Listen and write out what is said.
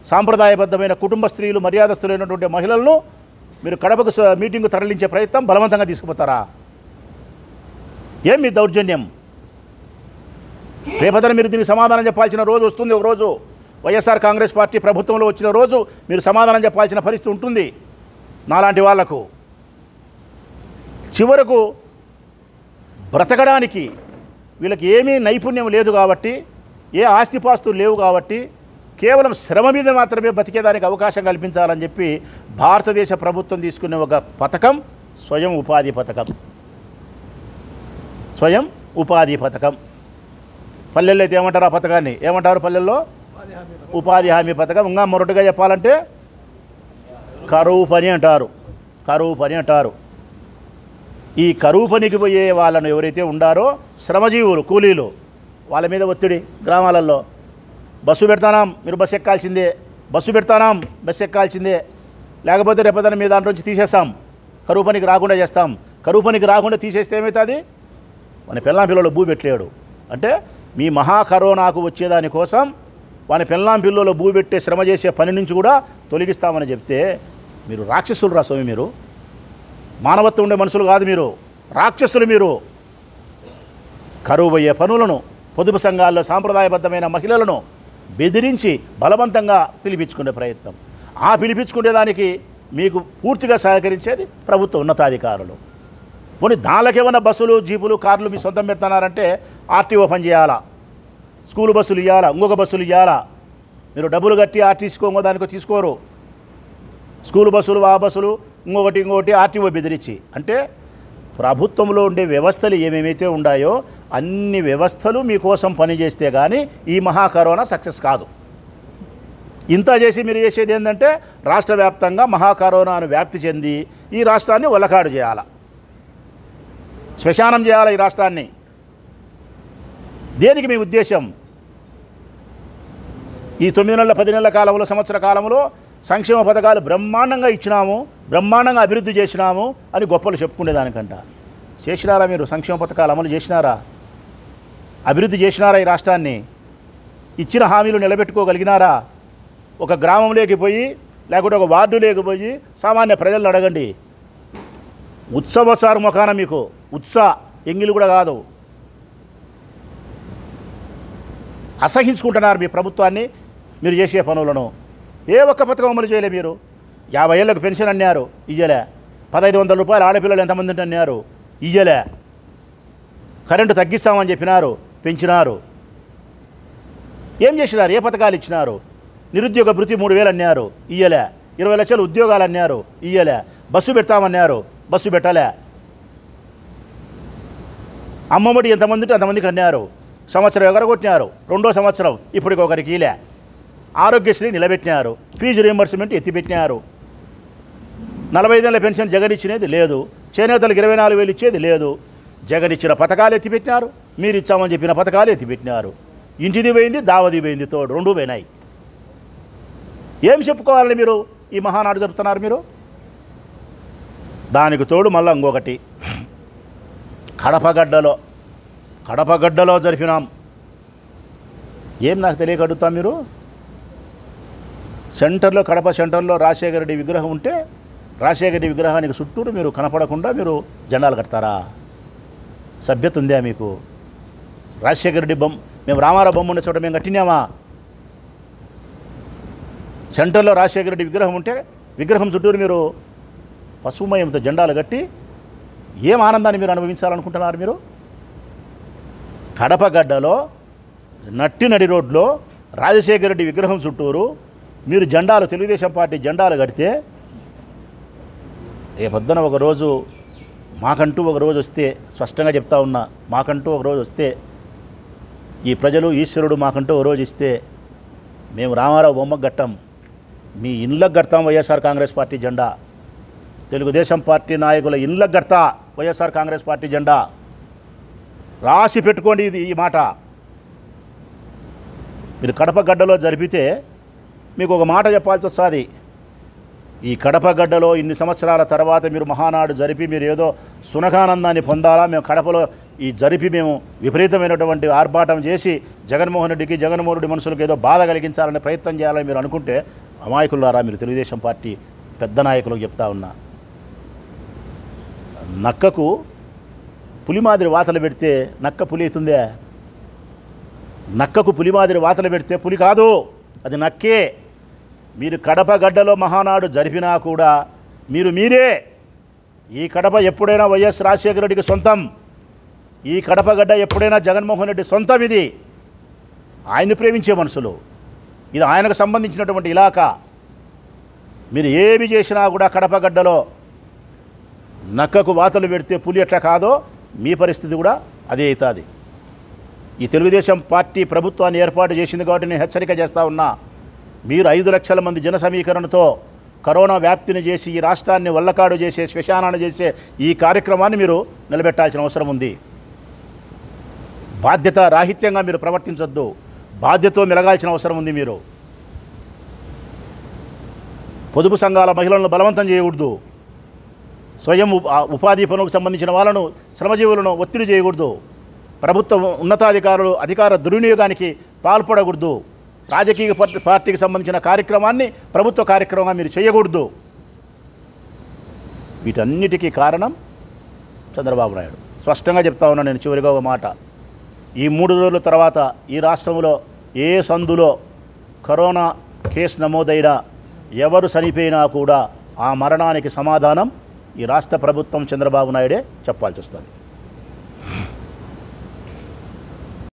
సాంప్రదాయబద్ధమైన కుటుంబ స్త్రీలు, మర్యాదస్తులైనటువంటి మహిళలను మీరు కడపకు మీటింగు తరలించే ప్రయత్నం బలవంతంగా తీసుకుపోతారా? ఏం మీ దౌర్జన్యం? రేపొద్దున మీరు దీనికి సమాధానం చెప్పాల్సిన రోజు వస్తుంది. ఒక రోజు వైఎస్ఆర్ కాంగ్రెస్ పార్టీ ప్రభుత్వంలో వచ్చిన రోజు మీరు సమాధానం చెప్పాల్సిన పరిస్థితి ఉంటుంది. నాలాంటి వాళ్లకు చివరకు బ్రతకడానికి వీళ్ళకి ఏమీ నైపుణ్యం లేదు కాబట్టి, ఏ ఆస్తిపాస్తులు లేవు కాబట్టి, కేవలం శ్రమ మీద మాత్రమే బతికేదానికి అవకాశం కల్పించాలని చెప్పి భారతదేశ ప్రభుత్వం తీసుకునే ఒక పథకం స్వయం ఉపాధి పథకం. స్వయం ఉపాధి పథకం. పల్లెల్లో అయితే ఏమంటారు? ఆ పథకాన్ని ఏమంటారు? పల్లెల్లో ఉపాధి హామీ పథకం. ఇంకా మొరటుగా చెప్పాలంటే కరువు పని అంటారు. కరువు పని అంటారు. ఈ కరువు పనికి పోయే వాళ్ళను ఎవరైతే ఉండారో శ్రమజీవులు, కూలీలు, వాళ్ళ మీద ఒత్తిడి. గ్రామాలలో బస్సు పెడతానాం, మీరు బస్సు ఎక్కాల్సిందే, బస్సు పెడతానాం, బస్సు ఎక్కాల్సిందే, లేకపోతే రేపొద్దున మీ దాంట్లో నుంచి తీసేస్తాం, కరువు పనికి రాకుండా చేస్తాం. కరువు పనికి రాకుండా తీసేస్తే ఏమవుతుంది? మన పెళ్ళాం పిల్లలు భూ పెట్టలేడు అంటే మీ మహా కరోనాకు వచ్చేదానికోసం వాని పెళ్ళాం పిల్లలు భూ పెట్టే శ్రమ చేసే పని నుంచి కూడా తొలగిస్తామని చెప్తే మీరు రాక్షసులు రా స్వామి. మీరు మానవత్వం ఉండే మనుషులు కాదు, మీరు రాక్షసులు. మీరు కరువు అయ్యే పనులను, పొదుపు సంఘాల్లో సాంప్రదాయబద్ధమైన మహిళలను బెదిరించి బలవంతంగా పిలిపించుకునే ప్రయత్నం. ఆ పిలిపించుకునేదానికి మీకు పూర్తిగా సహకరించేది ప్రభుత్వ ఉన్నతాధికారులు. పోనీ దానికేమన్నా బస్సులు, జీపులు, కార్లు మీ సొంతం పెడుతున్నారంటే ఆర్టీఓ పని చేయాలా, స్కూల్ బస్సులు ఇవ్వాలా, ఇంకొక బస్సులు ఇవ్వాలా. మీరు డబ్బులు కట్టి ఆర్టీసీకో దానికో తీసుకోరు. స్కూల్ బస్సులు, ఆ బస్సులు, ఇంకొకటి ఆర్టీఓ బెదిరించి. అంటే ప్రభుత్వంలో ఉండే వ్యవస్థలు ఏమేమైతే ఉన్నాయో అన్ని వ్యవస్థలు మీకోసం పనిచేస్తే కానీ ఈ మహా కరోనా సక్సెస్ కాదు. ఇంత చేసి మీరు చేసేది ఏంటంటే రాష్ట్ర వ్యాప్తంగా మహా కరోనాను వ్యాప్తి చెంది ఈ రాష్ట్రాన్ని ఒలకాడు చేయాలి, శ్మశానం చేయాలి ఈ రాష్ట్రాన్ని. దేనికి మీ ఉద్దేశం? ఈ 9 నెలల 10 నెలల కాలంలో, సంవత్సర కాలంలో సంక్షేమ పథకాలు బ్రహ్మాండంగా ఇచ్చినాము, బ్రహ్మాండంగా అభివృద్ధి చేసినాము అని గొప్పలు చెప్పుకునేదానికంట. చేసినారా మీరు? సంక్షేమ పథకాలు అమలు చేసినారా? అభివృద్ధి చేసినారా ఈ రాష్ట్రాన్ని? ఇచ్చిన హామీలు నిలబెట్టుకోగలిగినారా? ఒక గ్రామంలోకి పోయి లేకుంటే ఒక వార్డులోకి పోయి సామాన్య ప్రజలను అడగండి. ఉత్సవసారు ముఖాన మీకు ఎంగిలు కూడా కాదు. అసహించుకుంటున్నారు మీ ప్రభుత్వాన్ని, మీరు చేసే పనులను. ఏ ఒక్క పథకం అమలు చేయలే మీరు. 50 ఏళ్ళకు పెన్షన్ అన్నారు, ఇయ్యలే. 1500 రూపాయలు ఆడపిల్లలు ఎంతమంది ఉంటే అన్నారు, ఇయ్యలే. కరెంటు తగ్గిస్తామని చెప్పినారు, పెంచినారు. ఏం చేసినారు? ఏ పథకాలు ఇచ్చినారు? నిరుద్యోగ భృతి 3000 అన్నారు, ఇయ్యలే. 20 లక్షలు ఉద్యోగాలు అన్నారు, ఇయ్యలే. బస్సు పెడతామన్నారు, బస్సు పెట్టలే. అమ్మఒడి ఎంతమంది ఉంటే అంతమందికి అన్నారు, సంవత్సరం ఎగరగొట్టినారు. 2వ సంవత్సరం ఇప్పటికి ఒకరికి ఇలే. ఆరోగ్యశ్రీ నిలబెట్టినారు, ఫీజు రీయింబర్స్మెంట్ ఎత్తిపెట్టినారు. 45 ఏళ్ళ పెన్షన్ జగన్ ఇచ్చినది లేదు, చేనేతలకు 24,000 ఇచ్చేది లేదు. జగన్ ఇచ్చిన పథకాలు ఎత్తిపెట్టినారు, మీరు ఇచ్చామని చెప్పిన పథకాలు ఎత్తిపెట్టినారు. ఇంటిది పోయింది, దావది పోయింది, తోడు 2 పోయినాయి. ఏం చెప్పుకోవాలని మీరు ఈ మహానాడు జరుపుతున్నారు మీరు? దానికి తోడు మళ్ళీ ఇంకొకటి, కడపగడ్డలో జరిపినాం. ఏం నాకు తెలియక అడుగుతాం మీరు? సెంటర్లో, కడప సెంటర్లో రాజశేఖర రెడ్డి విగ్రహం ఉంటే రాజశేఖర రెడ్డి విగ్రహానికి చుట్టూరు మీరు కనపడకుండా మీరు జెండాలు కడతారా? సభ్యత ఉందా మీకు? రాజశేఖర రెడ్డి మేము రామారావు బొమ్మ ఉండే చోట మేము కట్టినామా? సెంటర్లో రాజశేఖర రెడ్డి విగ్రహం ఉంటే విగ్రహం చుట్టూరు మీరు పసుపుమయంతో జెండాలు కట్టి ఏం ఆనందాన్ని మీరు అనుభవించాలనుకుంటున్నారు మీరు? కడపగడ్డలో నడి రోడ్లో రాజశేఖర రెడ్డి విగ్రహం చుట్టూరు మీరు జెండాలు, తెలుగుదేశం పార్టీ జెండాలు కడితే రేపొద్దున ఒకరోజు మాకంటూ ఒక రోజు వస్తే, స్పష్టంగా చెప్తా ఉన్నా, మాకంటూ ఒక రోజు వస్తే, ఈ ప్రజలు, ఈశ్వరుడు మాకంటూ ఒక రోజు ఇస్తే మేము రామారావు బొమ్మకు కట్టాం, మీ ఇండ్లకు కడతాం వైఎస్ఆర్ కాంగ్రెస్ పార్టీ జెండా. తెలుగుదేశం పార్టీ నాయకుల ఇండ్లకు కడతా వైఎస్ఆర్ కాంగ్రెస్ పార్టీ జెండా. రాసి పెట్టుకోండి ఈ మాట. మీరు కడప గడ్డలో జరిపితే మీకు ఒక మాట చెప్పాల్సి వస్తుంది. ఈ కడప గడ్డలో ఇన్ని సంవత్సరాల తర్వాత మీరు మహానాడు జరిపి మీరు ఏదో సునకానందాన్ని పొందాలా, మేము కడపలో ఈ జరిపి మేము విపరీతమైనటువంటి ఆర్భాటం చేసి జగన్మోహన్ రెడ్డి మనుషులకు ఏదో బాధ కలిగించాలనే ప్రయత్నం చేయాలని మీరు అనుకుంటే అమాయకులారా. మీరు తెలుగుదేశం పార్టీ పెద్ద నాయకులకు చెప్తా ఉన్నా, నక్కకు పులి మాదిరి వాతలు పెడితే నక్క పులి అవుతుందే? నక్కకు పులి మాదిరి వాతలు పెడితే పులి కాదు, అది నక్కే. మీరు కడప గడ్డలో మహానాడు జరిపినా కూడా మీరే ఈ కడప ఎప్పుడైనా వైఎస్ రాజశేఖర రెడ్డికి సొంతం, ఈ కడప గడ్డ ఎప్పుడైనా జగన్మోహన్ రెడ్డి సొంతం. ఇది ఆయన్ని ప్రేమించే మనుషులు, ఇది ఆయనకు సంబంధించినటువంటి ఇలాకా. మీరు ఏమి చేసినా కూడా కడప గడ్డలో నక్కకు వాతలు పెడితే పులి ఎట్లా కాదో మీ పరిస్థితి కూడా అదే అవుతుంది. ఈ తెలుగుదేశం పార్టీ ప్రభుత్వాన్ని ఏర్పాటు చేసింది కాబట్టి నేను హెచ్చరిక చేస్తూ ఉన్నా, మీరు 5 లక్షల మంది జన సమీకరణతో కరోనా వ్యాప్తిని చేసి ఈ రాష్ట్రాన్ని వల్లకాడు చేసే, శ్మశానాన్ని చేసే ఈ కార్యక్రమాన్ని మీరు నిలబెట్టాల్సిన అవసరం ఉంది. బాధ్యత రాహిత్యంగా మీరు ప్రవర్తించొద్దు, బాధ్యతతో మెలగాల్సిన అవసరం ఉంది. మీరు పొదుపు సంఘాల మహిళలను బలవంతం చేయకూడదు, స్వయం ఉపాధి పనులకు సంబంధించిన వాళ్ళను, శ్రమజీవులను ఒత్తిడి చేయకూడదు, ప్రభుత్వ ఉన్నతాధికారులు అధికార దుర్వినియోగానికి పాల్పడకూడదు, రాజకీయ పార్టీకి సంబంధించిన కార్యక్రమాన్ని ప్రభుత్వ కార్యక్రమంగా మీరు చేయకూడదు. వీటన్నిటికీ కారణం చంద్రబాబు నాయుడు. స్పష్టంగా చెప్తా ఉన్నా నేను. చివరిగా ఒక మాట, ఈ 3 రోజుల తర్వాత ఈ రాష్ట్రంలో ఏ సందులో కరోనా కేసు నమోదైనా ఎవరు చనిపోయినా కూడా ఆ మరణానికి సమాధానం ఈ రాష్ట్ర ప్రభుత్వం చంద్రబాబు నాయుడే చెప్పాల్సి వస్తుంది.